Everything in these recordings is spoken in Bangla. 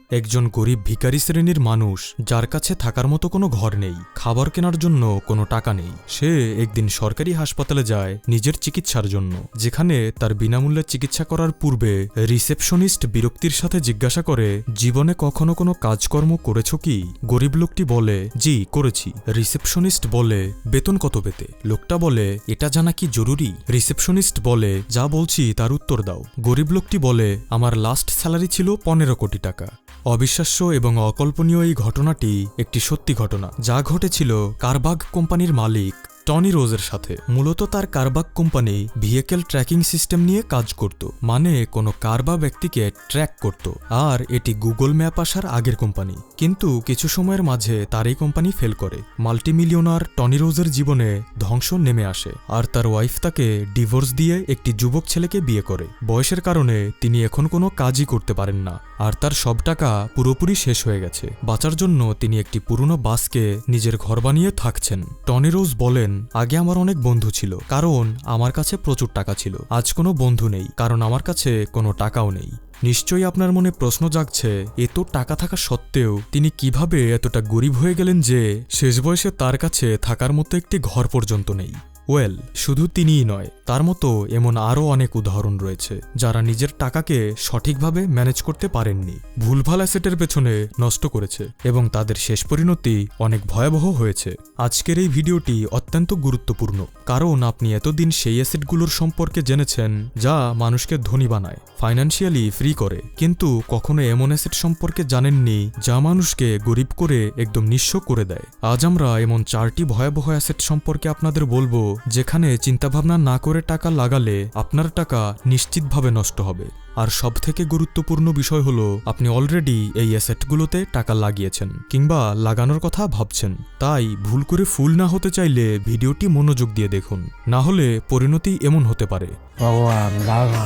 একজন গরিব ভিখারি শ্রেণীর মানুষ যার কাছে থাকার মতো কোনো ঘর নেই, খাবার কেনার জন্য কোনো টাকা নেই। সে একদিন সরকারি হাসপাতালে যায় নিজের চিকিৎসার জন্য, যেখানে তার বিনামূল্যে চিকিৎসা করার পূর্বে রিসেপশনিস্ট বিরক্তির সাথে জিজ্ঞাসা করে, জীবনে কখনো কোনো কাজকর্ম করেছ কি? গরিব লোকটি বলে, জি করেছি। রিসেপশনিস্ট বলে, বেতন কত পেতে? লোকটা বলে, এটা জানা কি জরুরি? রিসেপশনিস্ট বলে, যা বলছি তার উত্তর দাও। গরিব লোকটি বলে, আমার লাস্ট স্যালারি ছিল 15 কোটি টাকা। অবিশ্বাস্য এবং অকল্পনীয় এই ঘটনাটি একটি সত্যি ঘটনা, যা ঘটেছিল কারবাগ কোম্পানির মালিক টনি রোজের সাথে। মূলত তার কারবাগ কোম্পানি ভেহিকেল ট্র্যাকিং সিস্টেম নিয়ে কাজ করত, মানে কোনো কার বা ব্যক্তিকে ট্র্যাক করত, আর এটি গুগল ম্যাপ আসার আগের কোম্পানি। কিন্তু কিছু সময়ের মাঝে তার এই কোম্পানি ফেল করে। মাল্টিমিলিয়নার টনি রোজের জীবনে ধ্বংস নেমে আসে, আর তার ওয়াইফ তাকে ডিভোর্স দিয়ে একটি যুবক ছেলেকে বিয়ে করে। বয়সের কারণে তিনি এখন কোনো কাজই করতে পারেন না, আর তার সব টাকা পুরোপুরি শেষ হয়ে গেছে। বাঁচার জন্য তিনি একটি পুরনো বাসকে নিজের ঘর বানিয়ে থাকছেন। টনি রোজ বলেন, আগে আমার অনেক বন্ধু ছিল, কারণ আমার কাছে প্রচুর টাকা ছিল। আজ কোনো বন্ধু নেই, কারণ আমার কাছে কোনো টাকাও নেই। নিশ্চয়ই আপনার মনে প্রশ্ন জাগছে, এত টাকা থাকা সত্ত্বেও তিনি কিভাবে এতটা গরিব হয়ে গেলেন যে শেষ বয়সে তার কাছে থাকার মতো একটি ঘর পর্যন্ত নেই? ওয়েল, শুধু তিনিই নয়, তার মতো এমন আরও অনেক উদাহরণ রয়েছে যারা নিজের টাকাকে সঠিকভাবে ম্যানেজ করতে পারেননি, ভুলভাল অ্যাসেটের পেছনে নষ্ট করেছে, এবং তাদের শেষ পরিণতি অনেক ভয়াবহ হয়েছে। আজকের এই ভিডিওটি অত্যন্ত গুরুত্বপূর্ণ, কারণ আপনি এতদিন সেই অ্যাসেটগুলোর সম্পর্কে জেনেছেন যা মানুষকে ধনী বানায়, ফাইন্যান্সিয়ালি ফ্রি করে, কিন্তু কখনো এমন অ্যাসেট সম্পর্কে জানেননি যা মানুষকে গরিব করে একদম নিঃস্ব করে দেয়। আজ আমরা এমন 4টি ভয়াবহ অ্যাসেট সম্পর্কে আপনাদের বলবো, যেখানে চিন্তাভাবনা না করে টাকা লাগালে আপনার টাকা নিশ্চিতভাবে নষ্ট হবে। আর সবথেকে গুরুত্বপূর্ণ বিষয় হলো, আপনি অলরেডি এই অ্যাসেটগুলোতে টাকা লাগিয়েছেন কিংবা লাগানোর কথা ভাবছেন। তাই ভুল করে ফুল না হতে চাইলে ভিডিওটি মনোযোগ দিয়ে দেখুন, না হলে পরিণতি এমন হতে পারে। ভগবান দাও না,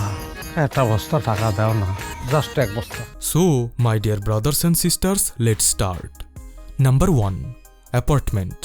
একটা বস্তা টাকা দাও না, জাস্ট এক বস্তা। So my dear brothers and sisters, let's start. Number 1, apartment.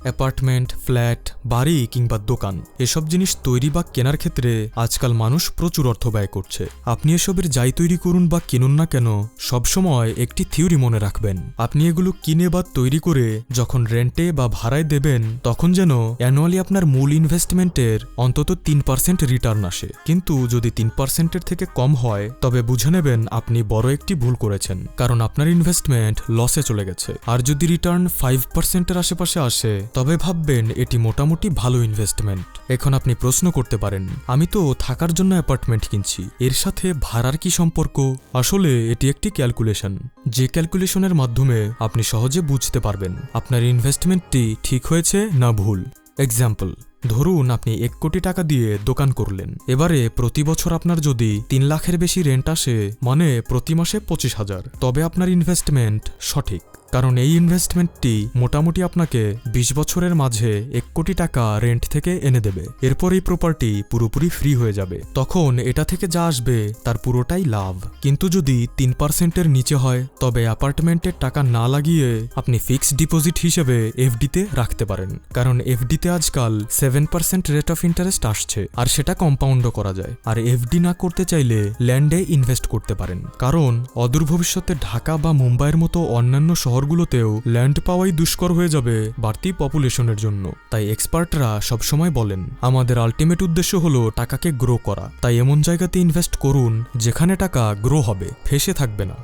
Apartment, flat, বাড়ি কিংবা দোকান, এসব জিনিস তৈরি বা কেনার ক্ষেত্রে আজকাল মানুষ প্রচুর অর্থ ব্যয় করছে। আপনি এসবের যাই তৈরি করুন বা কিনুন না কেন, সবসময় একটি থিওরি মনে রাখবেন। আপনি এগুলো কিনে বা তৈরি করে যখন রেন্টে বা ভাড়ায় দেবেন, তখন যেন অ্যানুয়ালি আপনার মূল ইনভেস্টমেন্টের অন্তত 3% রিটার্ন আসে। কিন্তু যদি 3%-এর থেকে কম হয়, তবে বুঝে নেবেন আপনি বড় একটি ভুল করেছেন, কারণ আপনার ইনভেস্টমেন্ট লসে চলে গেছে। আর যদি রিটার্ন 5%-এর আশেপাশে আসে, তবে ভাববেন এটি মোটামুটি ভালো ইনভেস্টমেন্ট। এখন আপনি প্রশ্ন করতে পারেন, আমি তো থাকার জন্য অ্যাপার্টমেন্ট কিনছি, এর সাথে ভাড়ার কি সম্পর্ক? আসলে এটি একটি ক্যালকুলেশন, যে ক্যালকুলেশনের মাধ্যমে আপনি সহজে বুঝতে পারবেন আপনার ইনভেস্টমেন্টটি ঠিক হয়েছে না ভুল। এক্সাম্পল, ধরুন আপনি 1 কোটি টাকা দিয়ে দোকান করলেন। এবারে প্রতি বছর আপনার যদি 3 লাখের বেশি রেন্ট আসে, মানে প্রতি মাসে 25,000, তবে আপনার ইনভেস্টমেন্ট সঠিক, কারণ এই ইনভেস্টমেন্টটি মোটামুটি আপনাকে 20 বছরের মাঝে 1 কোটি টাকা রেন্ট থেকে এনে দেবে। এরপর এই প্রপার্টি পুরোপুরি ফ্রি হয়ে যাবে, তখন এটা থেকে যা আসবে তার পুরোটাই লাভ। কিন্তু যদি 3%-এর নিচে হয়, তবে অ্যাপার্টমেন্টের টাকা না লাগিয়ে আপনি ফিক্সড ডিপোজিট হিসেবে এফডিতে রাখতে পারেন, কারণ এফডিতে আজকাল 7% রেট অফ ইন্টারেস্ট আসছে, আর সেটা কম্পাউন্ডও করা যায়। আর এফডি না করতে চাইলে ল্যান্ডে ইনভেস্ট করতে পারেন, কারণ অদূর ভবিষ্যতে ঢাকা বা মুম্বাইয়ের মতো অন্যান্য শহরগুলোতেও ল্যান্ড পাওয়াই দুষ্কর হয়ে যাবে বাড়তি পপুলেশনের জন্য। তাই এক্সপার্টরা সবসময় বলেন, আমাদের আলটিমেট উদ্দেশ্য হলো টাকাকে গ্রো করা, তাই এমন জায়গাতে ইনভেস্ট করুন যেখানে টাকা গ্রো হবে, ফেসে থাকবে না।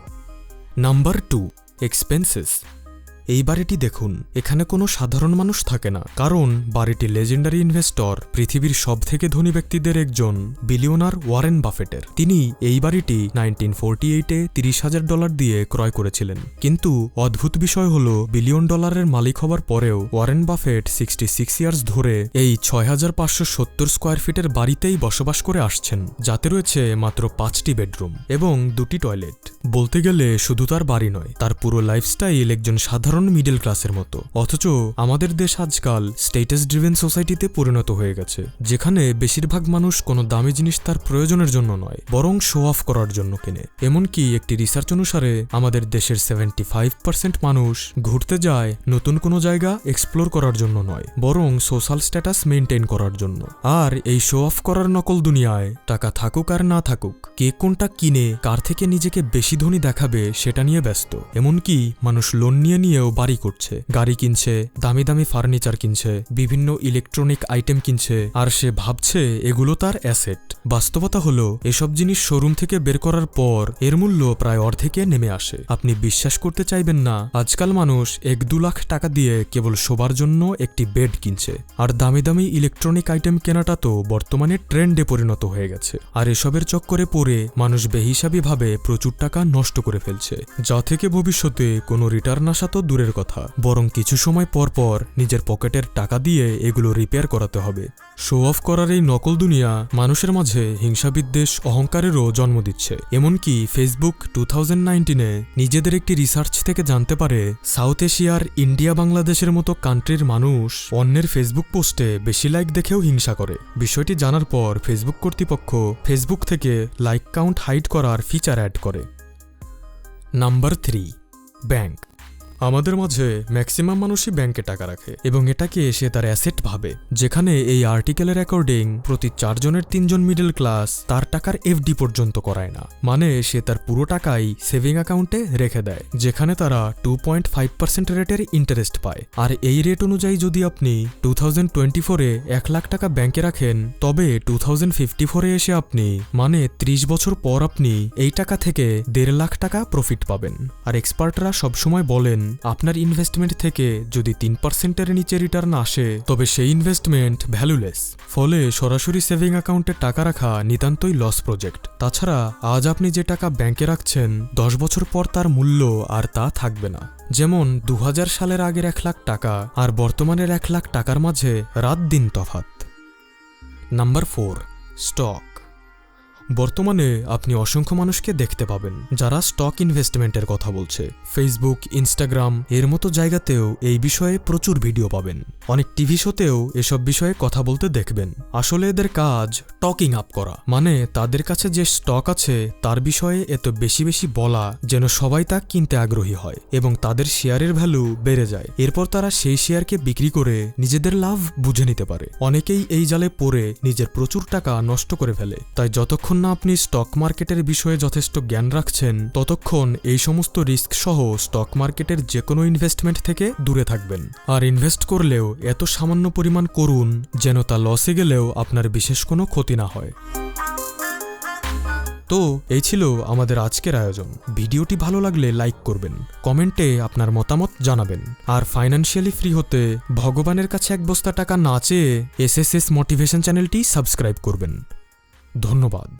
Number 2, expenses. এই বাড়িটি দেখুন, এখানে কোনো সাধারণ মানুষ থাকে না, কারণ বাড়িটি লেজেন্ডারি ইনভেস্টর, পৃথিবীর সবথেকে ধনী ব্যক্তিদের একজন বিলিয়নার ওয়ারেন বাফেটের। তিনি এই বাড়িটি 1948-এ $30,000 দিয়ে ক্রয় করেছিলেন। কিন্তু অদ্ভুত বিষয় হলো, $1 বিলিয়ন মালিক হবার পরেও ওয়ারেন বাফেট 66 ইয়ার্স ধরে এই 6,570 স্কোয়ার ফিটের বাড়িতেই বসবাস করে আসছেন, যাতে রয়েছে মাত্র 5টি বেডরুম এবং 2টি টয়লেট। বলতে গেলে শুধু তার বাড়ি নয়, তার পুরো লাইফস্টাইল একজন সাধারণ সাধারণ মিডল ক্লাসের মতো। অথচ আমাদের দেশ আজকাল স্টেটাস ড্রিভেন সোসাইটিতে পরিণত হয়ে গেছে, যেখানে বেশিরভাগ মানুষ কোনো দামি জিনিস তার প্রয়োজনের জন্য নয়, বরং শো অফ করার জন্য কেনে। এমনকি একটি রিসার্চ অনুসারে আমাদের দেশের 75% মানুষ ঘুরতে যায় নতুন কোনো জায়গা এক্সপ্লোর করার জন্য নয়, বরং সোশ্যাল স্ট্যাটাস মেনটেন করার জন্য। আর এই শো অফ করার নকল দুনিয়ায় টাকা থাকুক আর না থাকুক, কে কোনটা কিনে কার থেকে নিজেকে বেশি ধনী দেখাবে সেটা নিয়ে ব্যস্ত। এমনকি মানুষ লোন নিয়েও বাড়ি করছে, গাড়ি কিনছে, দামি দামি ফার্নিচার কিনছে, বিভিন্ন ইলেকট্রনিক আইটেম কিনছে, আর সে ভাবছে এগুলো তার অ্যাসেট। বাস্তবতা হলো এসব জিনিস শোরুম থেকে বের করার পর এর মূল্য প্রায় অর্ধেকে নেমে আসে। আপনি বিশ্বাস করতে চাইবেন না, আজকাল মানুষ 1-2 লাখ টাকা দিয়ে কেবল শোবার জন্য একটি বেড কিনছে। আর দামি দামি ইলেকট্রনিক আইটেম কেনাটা তো বর্তমানে ট্রেন্ডে পরিণত হয়ে গেছে। আর এসবের চক্করে পড়ে মানুষ বেহিসাবিভাবে প্রচুর টাকা নষ্ট করে ফেলছে, যা থেকে ভবিষ্যতে কোনো রিটার্ন আসা তো দূরের কথা, বরং কিছু সময় পর পর নিজের পকেটের টাকা দিয়ে এগুলো রিপেয়ার করাতে হবে। শো অফ করার এই নকল দুনিয়া মানুষের মাঝে হিংসা বিদ্বেষ অহংকারেরও জন্ম দিচ্ছে। এমনকি ফেসবুক 2019-এ নিজেদের একটি রিসার্চ থেকে জানতে পারে সাউথ এশিয়ার ইন্ডিয়া বাংলাদেশের মতো কান্ট্রির মানুষ অন্যের ফেসবুক পোস্টে বেশি লাইক দেখেও হিংসা করে। বিষয়টি জানার পর ফেসবুক কর্তৃপক্ষ ফেসবুক থেকে লাইক কাউন্ট হাইড করার ফিচার অ্যাড করে। Number 3, bank. আমাদের মাঝে ম্যাক্সিমাম মানুষই ব্যাংকে টাকা রাখে এবং এটাকে সে তার অ্যাসেট ভাবে, যেখানে এই আর্টিকেলের অ্যাকর্ডিং প্রতি 4 জনের 3 জন মিডল ক্লাস তার টাকার এফডি পর্যন্ত করায় না, মানে সে তার পুরো টাকাই সেভিং অ্যাকাউন্টে রেখে দেয়, যেখানে তারা 2.5% রেটের ইন্টারেস্ট পায়। আর এই রেট অনুযায়ী যদি আপনি 2024-এ 1 লাখ টাকা ব্যাংকে রাখেন, তবে 2054-এ এসে আপনি মানে 30 বছর পর আপনি এই টাকা থেকে 1.5 লাখ টাকা প্রফিট পাবেন। আর এক্সপার্টরা সবসময় বলেন আপনার ইনভেস্টমেন্ট থেকে যদি 3%-এর নিচে রিটার্ন আসে তবে সেই ইনভেস্টমেন্ট ভ্যালুলেস। ফলে সরাসরি সেভিং অ্যাকাউন্টে টাকা রাখা নিতান্তই লস প্রজেক্ট। তাছাড়া আজ আপনি যে টাকা ব্যাংকে রাখছেন 10 বছর পর তার মূল্য আর তা থাকবে না। যেমন 2000 সালের আগের 1 লাখ টাকা আর বর্তমানের 1 লাখ টাকার মাঝে রাত দিন তফাৎ। Number 4, stock. বর্তমানে আপনি অসংখ্য মানুষকে দেখতে পাবেন যারা স্টক ইনভেস্টমেন্টের কথা বলছে। ফেসবুক, ইনস্টাগ্রাম এর মতো জায়গাতেও এই বিষয়ে প্রচুর ভিডিও পাবেন। অনেক টিভি শোতেও এসব বিষয়ে কথা বলতে দেখবেন। আসলে এদের কাজ টকিং আপ করা, মানে তাদের কাছে যে স্টক আছে তার বিষয়ে এত বেশি বেশি বলা যেন সবাই তা কিনতে আগ্রহী হয় এবং তাদের শেয়ারের ভ্যালু বেড়ে যায়। এরপর তারা সেই শেয়ারকে বিক্রি করে নিজেদের লাভ বুঝে নিতে পারে। অনেকেই এই জালে পড়ে নিজের প্রচুর টাকা নষ্ট করে ফেলে। তাই যতক্ষণ না আপনি স্টক মার্কেটের বিষয়ে যথেষ্ট জ্ঞান রাখছেন, ততক্ষণ এই সমস্ত রিস্ক সহ স্টক মার্কেটের যে কোনো ইনভেস্টমেন্ট থেকে দূরে থাকবেন। আর ইনভেস্ট করলেও এত সামান্য পরিমাণ করুন যেন তা লসে গেলেও আপনার বিশেষ কোনো ক্ষতি না হয়। তো এই ছিল আমাদের আজকের আয়োজন। ভিডিওটি ভালো লাগলে লাইক করবেন, কমেন্টে আপনার মতামত জানাবেন, আর ফাইন্যান্সিয়ালি ফ্রি হতে ভগবানের কাছে 1 বস্তা টাকা না চেয়ে এসএসএস মোটিভেশন চ্যানেলটি সাবস্ক্রাইব করবেন। ধন্যবাদ।